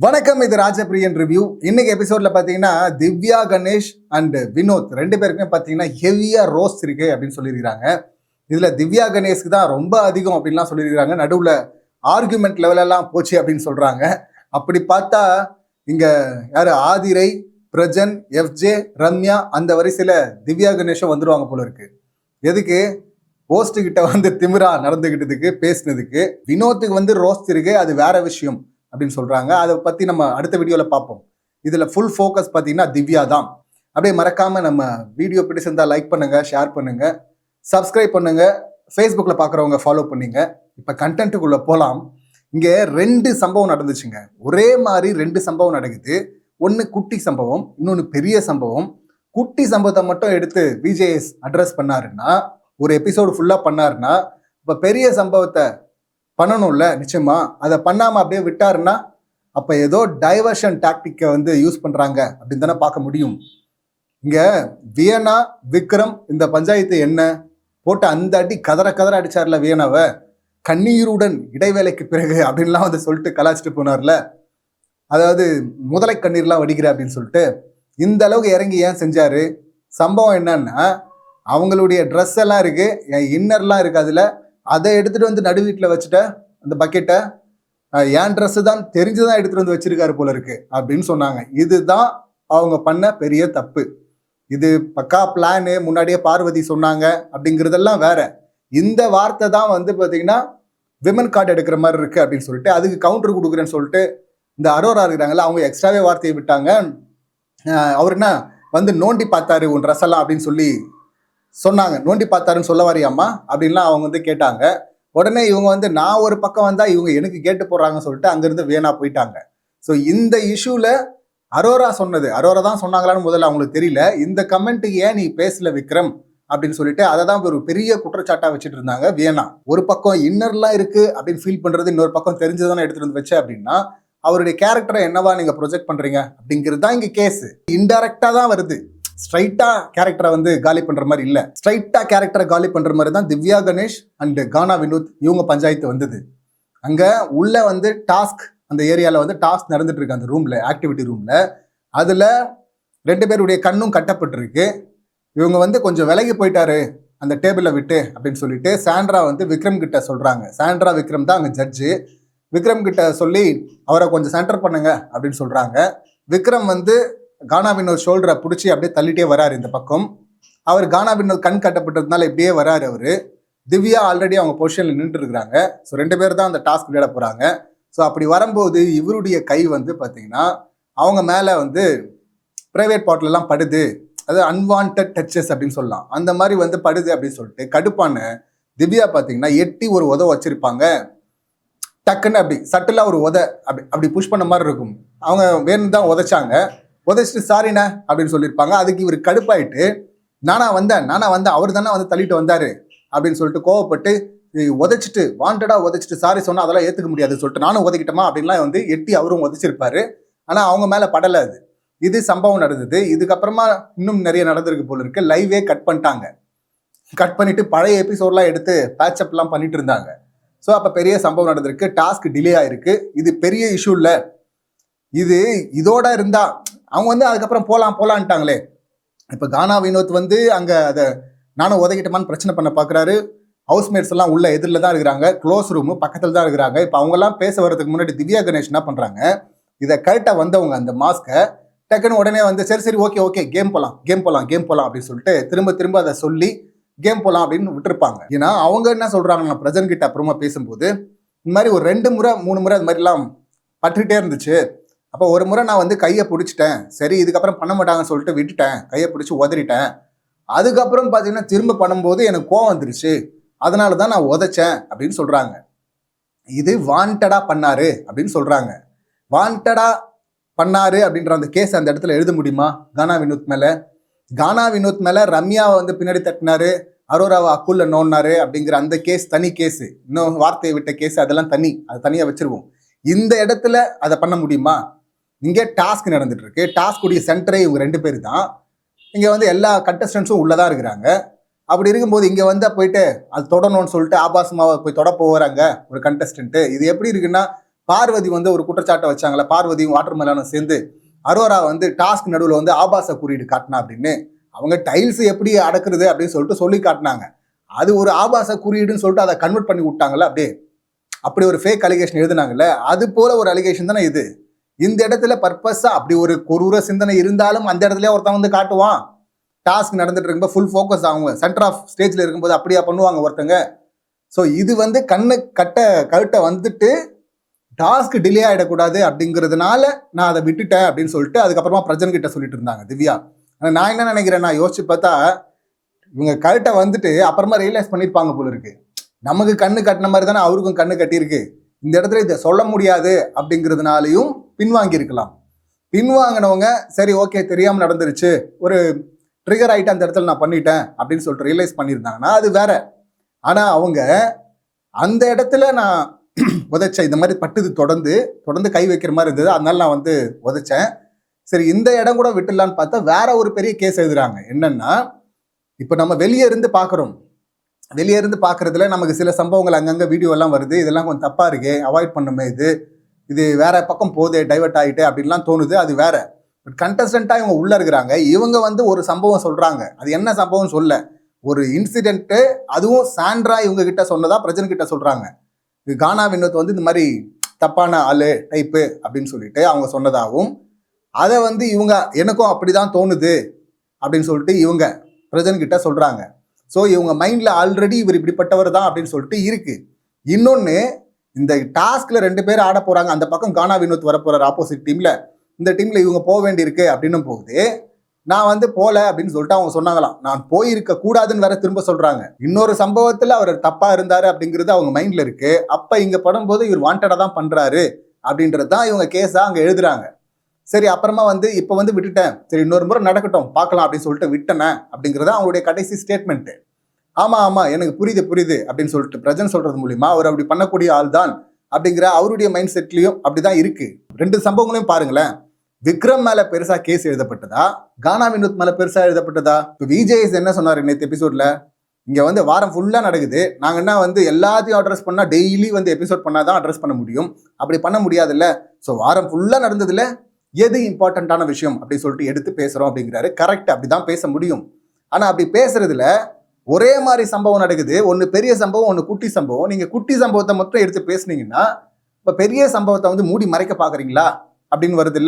வணக்கம், இது ராஜபிரியன் ரிவ்யூ. இன்னைக்கு எபிசோட்ல பாத்தீங்கன்னா திவ்யா கணேஷ் அண்ட் வினோத் ரெண்டு பேருக்குமே பாத்தீங்கன்னா ஹெவியா ரோஸ்ட் இருக்கு அப்படின்னு சொல்லியிருக்காங்க. இதுல திவ்யா கணேஷ்க்கு தான் ரொம்ப அதிகம் அப்படின்லாம் சொல்லியிருக்காங்க. நடுவுல ஆர்குமெண்ட் லெவல் எல்லாம் போச்சு அப்படின்னு சொல்றாங்க. அப்படி பார்த்தா இங்க யாரு ஆதிரை, பிரஜன், எஃப்ஜே, ரம்யா அந்த வரிசையில திவ்யா கணேஷும் வந்துருவாங்க போல இருக்கு. எதுக்கு? போஸ்ட் கிட்ட வந்து திமிரா நடந்துகிட்டதுக்கு, பேசினதுக்கு. வினோத்துக்கு வந்து ரோஸ்ட் இருக்கு, அது வேற விஷயம் அப்படின்னு சொல்றாங்க. அதை பத்தி நம்ம அடுத்த வீடியோல பார்ப்போம். இதுல ஃபுல் ஃபோக்கஸ் பாத்தீங்கன்னா திவ்யா தான். அப்படியே மறக்காம நம்ம வீடியோ பிடிச்சிருந்தா லைக் பண்ணுங்க, ஷேர் பண்ணுங்க, சப்ஸ்கிரைப் பண்ணுங்க, ஃபேஸ்புக்ல பாக்குறவங்க ஃபாலோ பண்ணுங்க. இப்ப கண்டென்ட்டுக்குள்ள போலாம். இங்க ரெண்டு சம்பவம் நடந்துச்சுங்க. ஒரே மாதிரி ரெண்டு சம்பவம் நடக்குது. ஒன்னு குட்டி சம்பவம், இன்னொன்னு பெரிய சம்பவம். குட்டி சம்பவத்தை மட்டும் எடுத்து விஜேஎஸ் அட்ரஸ் பண்ணாருன்னா, ஒரு எபிசோடு ஃபுல்லா பண்ணாருன்னா, இப்ப பெரிய சம்பவத்தை பண்ணணும்ல நிச்சயமா. அதை பண்ணாம அப்படியே விட்டாருன்னா அப்ப ஏதோ டைவர்ஷன் டாக்டிக்கை வந்து யூஸ் பண்றாங்க அப்படின்னு தானே பார்க்க முடியும். இங்க வியனா விக்ரம் இந்த பஞ்சாயத்து என்ன போட்டு அந்த அடி கதற கதற அடிச்சார்ல வியனாவை, கண்ணீருடன் இடைவேளைக்கு பிறகு அப்படின்லாம் வந்து சொல்லிட்டு கலாச்சிட்டு போனார்ல. அதாவது முதலை கண்ணீர்லாம் வடிக்கிற அப்படின்னு சொல்லிட்டு இந்த அளவுக்கு இறங்கி ஏன் செஞ்சாரு? சம்பவம் என்னன்னா, அவங்களுடைய ட்ரெஸ் எல்லாம் இருக்கு, என் இன்னர்லாம் இருக்கு, அதுல அதை எடுத்துட்டு வந்து நடு வீட்டில் வச்சுட்ட அந்த பக்கெட்டை என் ட்ரெஸ் தான் தெரிஞ்சுதான் எடுத்துட்டு வந்து வச்சிருக்காரு போல இருக்கு அப்படின்னு சொன்னாங்க. இதுதான் அவங்க பண்ண பெரிய தப்பு. இது பக்கா பிளானு, முன்னாடியே பார்வதி சொன்னாங்க அப்படிங்கிறதெல்லாம் வேற. இந்த வார்த்தை தான் வந்து பாத்தீங்கன்னா விமன் கார்டு எடுக்கிற மாதிரி இருக்கு அப்படின்னு சொல்லிட்டு அதுக்கு கவுண்டர் கொடுக்குறேன்னு சொல்லிட்டு இந்த அரோரா இருக்கிறாங்கல்ல, அவங்க எக்ஸ்ட்ராவே வார்த்தையை விட்டாங்க. அவர் என்ன வந்து நோண்டி பார்த்தாரு உன் ட்ரெஸ் எல்லாம் அப்படின்னு சொல்லி சொன்னாங்க. நோண்டி பார்த்தாருன்னு சொல்ல வரியாமா அப்படின்லாம் அவங்க வந்து கேட்டாங்க. உடனே இவங்க வந்து நான் ஒரு பக்கம் வந்தா இவங்க எனக்கு கேட்டு போடுறாங்கன்னு சொல்லிட்டு அங்கிருந்து வேணா போயிட்டாங்க. ஸோ இந்த இஷ்யூல அரோரா சொன்னது, அரோரா தான் சொன்னாங்களான்னு முதல்ல அவங்களுக்கு தெரியல. இந்த கமெண்ட்டுக்கு ஏன் நீ பேசல விக்ரம் அப்படின்னு சொல்லிட்டு அதை தான் ஒரு பெரிய குற்றச்சாட்டா வச்சுட்டு இருந்தாங்க வியனா. ஒரு பக்கம் இன்னர்லாம் இருக்கு அப்படின்னு ஃபீல் பண்றது, இன்னொரு பக்கம் தெரிஞ்சதானே எடுத்துட்டு வந்து வச்சேன் அப்படின்னா அவருடைய கேரக்டரை என்னவா நீங்க ப்ரொஜெக்ட் பண்றீங்க அப்படிங்கிறது தான் இங்க கேஸ். இன்டைரக்டா தான் வருது. ஸ்ட்ரைட்டா கேரக்டரை வந்து காலி பண்ற மாதிரி இல்ல. ஸ்ட்ரைட்டா கேரக்டரை காலி பண்ற மாதிரி தான் திவ்யா கணேஷ் அண்ட் கானா வினோத் இவங்க பஞ்சாயத்து வந்தது. அங்க உள்ள வந்து டாஸ்க், அந்த ஏரியால வந்து டாஸ்க் நடந்துட்டு இருக்கு அந்த ரூம்ல, ஆக்டிவிட்டி ரூம்ல. அதுல ரெண்டு பேருடைய கண்ணும் கட்டப்பட்டிருக்கு. இவங்க வந்து கொஞ்சம் விலகி போயிட்டாரு அந்த டேபிளை விட்டு அப்படின்னு சொல்லிட்டு சாண்ட்ரா வந்து விக்ரம் கிட்ட சொல்றாங்க. சாண்ட்ரா விக்ரம் தான் அங்க ஜட்ஜு. விக்ரம் கிட்ட சொல்லி அவரை கொஞ்சம் சென்டர் பண்ணுங்க அப்படின்னு சொல்றாங்க. விக்ரம் வந்து கானா வினோத் ஷோல்டரை பிடிச்சி அப்படியே தள்ளிட்டே வராரு இந்த பக்கம். அவர் கானா வினோத் கண் கட்டப்பட்டதுனால இப்படியே வராரு அவரு. திவ்யா ஆல்ரெடி அவங்க பொசிஷன்ல நின்று இருக்கிறாங்க. ஸோ ரெண்டு பேர் தான் அந்த டாஸ்க் விளையாட போறாங்க. ஸோ அப்படி வரும்போது இவருடைய கை வந்து பார்த்தீங்கன்னா அவங்க மேல வந்து பிரைவேட் பார்ட்ல எல்லாம் படுது, அது அன்வான்ட் டச்சஸ் அப்படின்னு சொல்லலாம். அந்த மாதிரி வந்து படுது அப்படின்னு சொல்லிட்டு கடுப்பான திவ்யா பார்த்தீங்கன்னா எட்டி ஒரு உதவ வச்சிருப்பாங்க. டக்குன்னு அப்படி சட்டிலா ஒரு அப்படி புஷ் பண்ண மாதிரி இருக்கும். அவங்க வேணும் தான் உதைச்சாங்க. உதச்சிட்டு சாரிண்ணே அப்படின்னு சொல்லியிருப்பாங்க. அதுக்கு இவர் கடுப்பாயிட்டு நானா வந்தேன் அவர் தானே வந்து தள்ளிட்டு வந்தாரு அப்படின்னு சொல்லிட்டு கோவப்பட்டு உதைச்சிட்டு வாண்டடா உதைச்சிட்டு சாரி சொன்னா அதெல்லாம் ஏத்துக்க முடியாது சொல்லிட்டு நானும் உதைக்கிட்டோமா அப்படின்லாம் வந்து எட்டி அவரும் உதைச்சிருப்பாரு. ஆனா அவங்க மேல படலை அது. இது சம்பவம் நடந்தது. இதுக்கப்புறமா இன்னும் நிறைய நடந்திருக்கு போல இருக்கு. லைவே கட் பண்ணிட்டாங்க. கட் பண்ணிட்டு பழைய எபிசோட்லாம் எடுத்து பேட்சப் எல்லாம் பண்ணிட்டு இருந்தாங்க. ஸோ அப்ப பெரிய சம்பவம் நடந்திருக்கு. டாஸ்க் டிலே ஆயிருக்கு. இது பெரிய இஷ்யூ இல்ல. இது இதோட இருந்தா அவங்க வந்து அதுக்கப்புறம் போலான்ட்டாங்களே. இப்ப கானா வினோத் வந்து அங்க அதை நானும் உதகிட்டமான்னு பிரச்சனை பண்ண பாக்குறாரு. ஹவுஸ்மேட்ஸ் எல்லாம் உள்ள எதிரில தான் இருக்கிறாங்க, க்ளோஸ் ரூம் பக்கத்துல தான் இருக்கிறாங்க. இப்ப அவங்க எல்லாம் பேச வர்றதுக்கு முன்னாடி திவ்யா கணேஷ் என்ன பண்றாங்க, இதை கரெக்டா வந்தவங்க அந்த மாஸ்கை டக்குன்னு உடனே வந்து சரி ஓகே கேம் போலாம் அப்படின்னு சொல்லிட்டு திரும்ப அதை சொல்லி கேம் போலாம் அப்படின்னு விட்டுருப்பாங்க. ஏன்னா அவங்க என்ன சொல்றாங்க, நான் பிரஜன் கிட்ட அப்புறமா பேசும்போது இந்த மாதிரி ஒரு 2 முறை 3 முறை அது மாதிரி எல்லாம் பட்டுக்கிட்டே இருந்துச்சு. அப்போ ஒரு முறை நான் வந்து கையை பிடிச்சிட்டேன், சரி இதுக்கப்புறம் பண்ண மாட்டாங்கன்னு சொல்லிட்டு விட்டுட்டேன், கையை பிடிச்சி உதறிட்டேன். அதுக்கப்புறம் பார்த்தீங்கன்னா திரும்ப பண்ணும்போது எனக்கு கோவம் வந்துருச்சு, அதனால தான் நான் உதைச்சேன் அப்படின்னு சொல்றாங்க. இது வாண்டடா பண்ணாரு அப்படின்னு சொல்றாங்க. வாண்டடா பண்ணாரு அப்படின்ற அந்த கேஸ் அந்த இடத்துல எழுத முடியுமா கானா வினோத் மேல? கானா வினோத் மேல ரம்யாவை வந்து பின்னாடி தட்டினாரு, அரோராவை அக்குள்ள நோண்டாரு அப்படிங்கிற அந்த கேஸ் தனி கேஸ். இன்னும் வார்த்தையை விட்ட கேஸ் அதெல்லாம் அது தனியா வச்சிருவோம். இந்த இடத்துல அதை பண்ண முடியுமா? இங்கே டாஸ்க் நடந்துட்டு இருக்கு. டாஸ்க் உடைய சென்டரே இவங்க 2 பேர் தான். இங்க வந்து எல்லா கண்டஸ்டன்ஸும் உள்ளதான் இருக்கிறாங்க. அப்படி இருக்கும்போது இங்க வந்து போயிட்டு அது தொடணும்னு சொல்லிட்டு ஆபாசமாவை போய் தொட போகிறாங்க ஒரு கண்டஸ்டன்ட். இது எப்படி இருக்குன்னா பார்வதி வந்து ஒரு குற்றச்சாட்டை வச்சாங்களே, பார்வதியும் வாட்டர்மெலனும் சேர்ந்து அரோரா வந்து டாஸ்க் நடுவில் வந்து ஆபாச குறியீடு காட்டினா அப்படின்னு. அவங்க டைல்ஸ் எப்படி அடக்குறது அப்படின்னு சொல்லிட்டு சொல்லி காட்டினாங்க. அது ஒரு ஆபாச குறியீடுன்னு சொல்லிட்டு அதை கன்வெர்ட் பண்ணி விட்டாங்கல்ல அப்படியே. அப்படி ஒரு ஃபேக் அலிகேஷன் எழுதுனாங்கல்ல, அது போல ஒரு அலிகேஷன் தானே இது. இந்த இடத்துல பர்பஸா அப்படி ஒரு கொரூர சிந்தனை இருந்தாலும் அந்த இடத்துல ஒருத்தன் வந்து காட்டுவான். டாஸ்க் நடந்துட்டு இருக்கும்போது ஃபுல் ஃபோக்கஸ் ஆகுங்க. சென்டர் ஆஃப் ஸ்டேஜ்ல இருக்கும்போது அப்படியா பண்ணுவாங்க ஒருத்தங்க. ஸோ இது வந்து கண்ணு கழுட்டை வந்துட்டு டாஸ்க் டிலே ஆகிடக்கூடாது அப்படிங்கிறதுனால நான் அதை விட்டுட்டேன் அப்படின்னு சொல்லிட்டு அதுக்கப்புறமா பிரஜன் கிட்ட சொல்லிட்டு இருந்தாங்க திவ்யா. ஆனால் நான் என்ன நினைக்கிறேன், நான் யோசிச்சு பார்த்தா இவங்க கழுட்டை வந்துட்டு அப்புறமா ரியலைஸ் பண்ணியிருப்பாங்க போல இருக்கு. நமக்கு கண்ணு கட்டின மாதிரி தானே அவருக்கும் கண்ணு கட்டியிருக்கு. இந்த இடத்துல இதை சொல்ல முடியாது அப்படிங்கிறதுனாலையும் பின்வாங்கி இருக்கலாம். பின்வாங்கினவங்க சரி ஓகே தெரியாமல் நடந்துருச்சு, ஒரு ட்ரிகர் ஆகிட்டு அந்த இடத்துல நான் பண்ணிட்டேன் அப்படின்னு சொல்லிட்டு ரியலைஸ் பண்ணியிருந்தாங்கன்னா அது வேற. ஆனால் அவங்க அந்த இடத்துல நான் உதைச்சேன், இந்த மாதிரி பட்டுது தொடர்ந்து கை வைக்கிற மாதிரி இருந்தது, அதனால நான் வந்து உதைச்சேன், சரி இந்த இடம் கூட விட்டுலான்னு பார்த்தா வேற ஒரு பெரிய கேஸ் எழுதுறாங்க. என்னன்னா இப்போ நம்ம வெளியே இருந்து பார்க்கறதுல நமக்கு சில சம்பவங்கள் அங்கங்கே வீடியோ எல்லாம் வருது, இதெல்லாம் கொஞ்சம் தப்பாக இருக்கே, அவாய்ட் பண்ணுமே, இது வேற பக்கம் போதே, டைவர்ட் ஆகிட்டு அப்படின்லாம் தோணுது, அது வேற. பட் கண்டஸ்டண்ட்டாக இவங்க உள்ளே இருக்கிறாங்க, இவங்க வந்து ஒரு சம்பவம் சொல்கிறாங்க. அது என்ன சம்பவம் சொல்ல, ஒரு இன்சிடென்ட்டு, அதுவும் சாண்ட்ரா இவங்க கிட்ட சொன்னதா பிரஜன் கிட்ட சொல்கிறாங்க. இது கானா வினோத் வந்து இந்த மாதிரி தப்பான ஆளு டைப்பு அப்படின்னு சொல்லிட்டு அவங்க சொன்னதாகவும், அதை வந்து இவங்க எனக்கும் அப்படிதான் தோணுது அப்படின்னு சொல்லிட்டு இவங்க பிரஜன் கிட்ட சொல்கிறாங்க. ஸோ இவங்க மைண்டில் ஆல்ரெடி இவர் இப்படிப்பட்டவர் தான் அப்படின்னு சொல்லிட்டு இருக்கு. இன்னொன்று, இந்த டாஸ்கில் 2 பேர் ஆட போகிறாங்க, அந்த பக்கம் கானா வினோத் வர போகிறார் ஆப்போசிட் டீமில், இந்த டீமில் இவங்க போக வேண்டியிருக்கு அப்படின்னும் போகுது. நான் வந்து போகல அப்படின்னு சொல்லிட்டு அவங்க சொன்னாங்களாம். நான் போயிருக்க கூடாதுன்னு வேற திரும்ப சொல்கிறாங்க. இன்னொரு சம்பவத்தில் அவர் தப்பாக இருந்தார் அப்படிங்கிறது அவங்க மைண்டில் இருக்கு. அப்போ இங்கே படும்போது இவர் வாண்டடாக தான் பண்ணுறாரு அப்படின்றது தான் இவங்க கேஸாக அங்கே எழுதுறாங்க. சரி அப்புறமா வந்து இப்போ வந்து விட்டுட்டேன், சரி இன்னொரு முறை நடக்கட்டும் பார்க்கலாம் அப்படின்னு சொல்லிட்டு விட்டனே அப்படிங்கிறது அவங்களுடைய கடைசி ஸ்டேட்மெண்ட்டு. ஆமாம் எனக்கு புரியுது அப்படின்னு சொல்லிட்டு பிரஜன் சொல்றது மூலியமா அவர் அப்படி பண்ணக்கூடிய ஆள் தான் அப்படிங்கிற அவருடைய மைண்ட் செட்லையும் அப்படிதான் இருக்கு. 2 சம்பவங்களையும் பாருங்களேன். விக்ரம் மேல பெருசா கேஸ் எழுதப்பட்டதா, கானா வினோத் மேல பெருசா எழுதப்பட்டதா? இப்போ விஜேஎஸ் என்ன சொன்னார் நேற்று எபிசோட்ல, இங்க வந்து வாரம் ஃபுல்லா நடக்குது, நாங்க என்ன வந்து எல்லாத்தையும் அட்ரஸ் பண்ணா டெய்லி வந்து எபிசோட் பண்ணாதான் அட்ரஸ் பண்ண முடியும், அப்படி பண்ண முடியாதுல்ல. ஸோ வாரம் ஃபுல்லா நடந்ததுல எது இம்பார்ட்டண்ட்டான விஷயம் அப்படின்னு சொல்லிட்டு எடுத்து பேசுறோம் அப்படிங்கிறாரு. கரெக்ட், அப்படிதான் பேச முடியும். ஆனா அப்படி பேசுறதுல ஒரே மாதிரி சம்பவம் நடக்குது, ஒன்று பெரிய சம்பவம், ஒன்று குட்டி சம்பவம். நீங்கள் குட்டி சம்பவத்தை மட்டும் எடுத்து பேசுனீங்கன்னா இப்போ பெரிய சம்பவத்தை வந்து மூடி மறைக்க பார்க்குறீங்களா அப்படின்னு வருது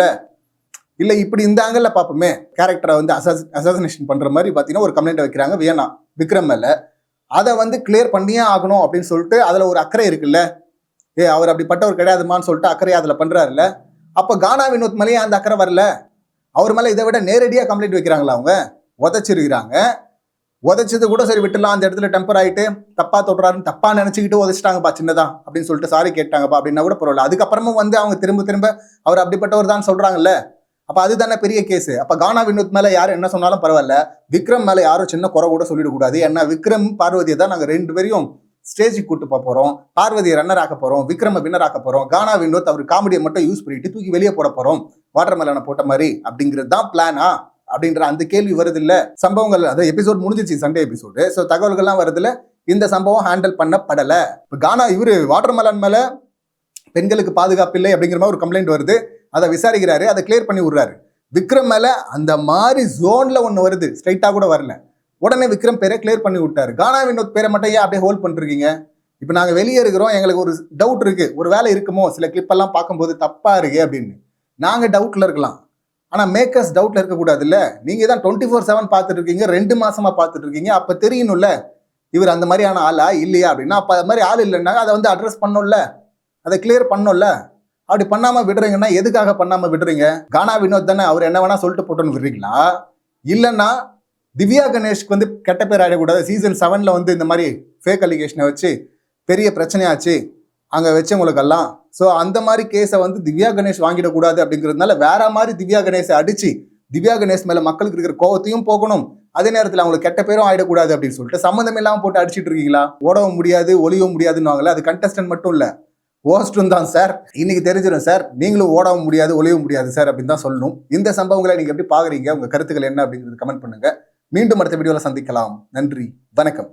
இல்லை இப்படி இந்த ஆங்கிளில் பார்ப்போமே, கேரக்டரை வந்து அசாசினேஷன் பண்ணுற மாதிரி பார்த்தீங்கன்னா ஒரு கம்ப்ளைண்ட் வைக்கிறாங்க வேணா விக்ரம் மேலே, அதை வந்து கிளியர் பண்ணியே ஆகணும் அப்படின்னு சொல்லிட்டு அதில் ஒரு அக்கறை இருக்குல்ல, அவர் அப்படிப்பட்டவர் கிடையாதுமான்னு சொல்லிட்டு அக்கறையை அதில் பண்ணுறாருல்ல. அப்போ கானா வினோத் மேலேயே அந்த அக்கறை வரல, அவர் மேலே இதை விட நேரடியாக கம்ப்ளைண்ட் வைக்கிறாங்களா, அவங்க உதைச்சிருக்கிறாங்க. உதைச்சது கூட சரி விட்டுலாம், அந்த இடத்துல டெம்பர் ஆகிட்டு தப்பா தொடுறாருன்னு தப்பா நினைச்சுக்கிட்டு உதைச்சிட்டாங்கப்பா சின்னதா அப்படின்னு சொல்லிட்டு சாரி கேட்டாங்கப்பா அப்படின்னா கூட பரவாயில்ல. அதுக்கப்புறமும் வந்து அவங்க திரும்ப அவர் அப்படிப்பட்டவர் தான் சொல்றாங்கல்ல, அப்ப அதுதானே பெரிய கேஸ். அப்ப கானா வினோத் மேல யாரும் என்ன சொன்னாலும் பரவாயில்ல, விக்ரம் மேல யாரும் சின்ன குறை கூட சொல்லிடக்கூடாது. ஏன்னா விக்ரம் பார்வதியை தான் நாங்க 2 பேரையும் ஸ்டேஜுக்கு கூட்டு போக போறோம், பார்வதியை ரன்னர் ஆக்க போறோம், விக்ரம வின்னர் ஆக்க போறோம், கானா வினோத் அவர் காமெடியை மட்டும் யூஸ் பண்ணிட்டு தூக்கி வெளியே போட போறோம் வாட்டர்மெலனை போட்ட மாதிரி அப்படிங்கிறது தான் பிளானா அப்படின்ற அந்த கேள்வி வருது இல்ல. சம்பவங்கள் அதாவது எபிசோட் முடிஞ்சிச்சு, சண்டே எபிசோடு. ஸோ தகவல்கள்லாம் வருதுல, இந்த சம்பவம் ஹேண்டில் பண்ணப்படல. இப்போ கானா இவரு வாட்டர்மெலன் மேல பெண்களுக்கு பாதுகாப்பு இல்லை அப்படிங்கிற மாதிரி ஒரு கம்ப்ளைண்ட் வருது, அதை விசாரிக்கிறாரு, அதை கிளியர் பண்ணி விடுறாரு. விக்ரம் மேல அந்த மாதிரி ஜோன்ல ஒன்று வருது, ஸ்ட்ரைட்டா கூட வரல, உடனே விக்ரம் பேரை கிளியர் பண்ணி விட்டாரு. கானா வினோத் பேரை மட்டும் ஏன் அப்படியே ஹோல்ட் பண்ணிருக்கீங்க? இப்போ நாங்கள் வெளியே இருக்கிறோம், எங்களுக்கு ஒரு டவுட் இருக்கு, ஒரு வேலை இருக்குமோ, சில கிளிப்பெல்லாம் பார்க்கும்போது தப்பா இருக்கு அப்படின்னு நாங்கள் டவுட்ல இருக்கலாம். ஆனால் மேக்கர்ஸ் டவுட்ல இருக்கக்கூடாது இல்லை. நீங்கள் தான் 24/7 பார்த்துட்டு இருக்கீங்க, 2 மாசமா பார்த்துட்டு இருக்கீங்க, அப்போ தெரியணும்ல இவர் அந்த மாதிரியான ஆளா இல்லையா அப்படின்னா. அப்போ அது மாதிரி ஆள் இல்லைன்னா அதை வந்து அட்ரஸ் பண்ணோம்ல, அதை கிளியர் பண்ணோம்ல. அப்படி பண்ணாம விடுறீங்கன்னா எதுக்காக பண்ணாம விடுறீங்க? கானா வினோத் தானே, அவர் என்ன வேணா சொல்லிட்டு போட்டோன்னு விடுறீங்களா? இல்லைன்னா திவ்யா கணேஷ்க்கு வந்து கெட்ட பேர் ஆகிடக்கூடாது, சீசன் 7ல் வந்து இந்த மாதிரி ஃபேக் அலிகேஷனை வச்சு பெரிய பிரச்சனையாச்சு அங்கே வச்சவங்களுக்கெல்லாம். ஸோ அந்த மாதிரி கேஸை வந்து திவ்யா கணேஷ் வாங்கிடக்கூடாது அப்படிங்கிறதுனால வேற மாதிரி திவ்யா கணேஷை அடிச்சு திவ்யா கணேஷ் மேலே மக்களுக்கு இருக்கிற கோவத்தையும் போகணும், அதே நேரத்தில் அவங்களுக்கு கெட்ட பேரும் ஆகிடக்கூடாது அப்படின்னு சொல்லிட்டு சம்மந்தம் இல்லாமல் போட்டு அடிச்சுட்டு இருக்கீங்களா? ஓடவும் முடியாது ஒளியவும் முடியாதுன்னு வாங்கல, அது கண்டஸ்டன்ட் மட்டும் இல்லை, ஹோஸ்டும் தான் சார். இன்னைக்கு தெரிஞ்சிடும் சார், நீங்களும் ஓடவும் முடியாது ஒளியவும் முடியாது சார் அப்படின்னு தான் சொல்லணும். இந்த சம்பவங்களை நீங்கள் எப்படி பார்க்குறீங்க? உங்கள் கருத்துக்கள் என்ன அப்படிங்கிறது கமெண்ட் பண்ணுங்க. மீண்டும் அடுத்த வீடியோவில் சந்திக்கலாம். நன்றி, வணக்கம்.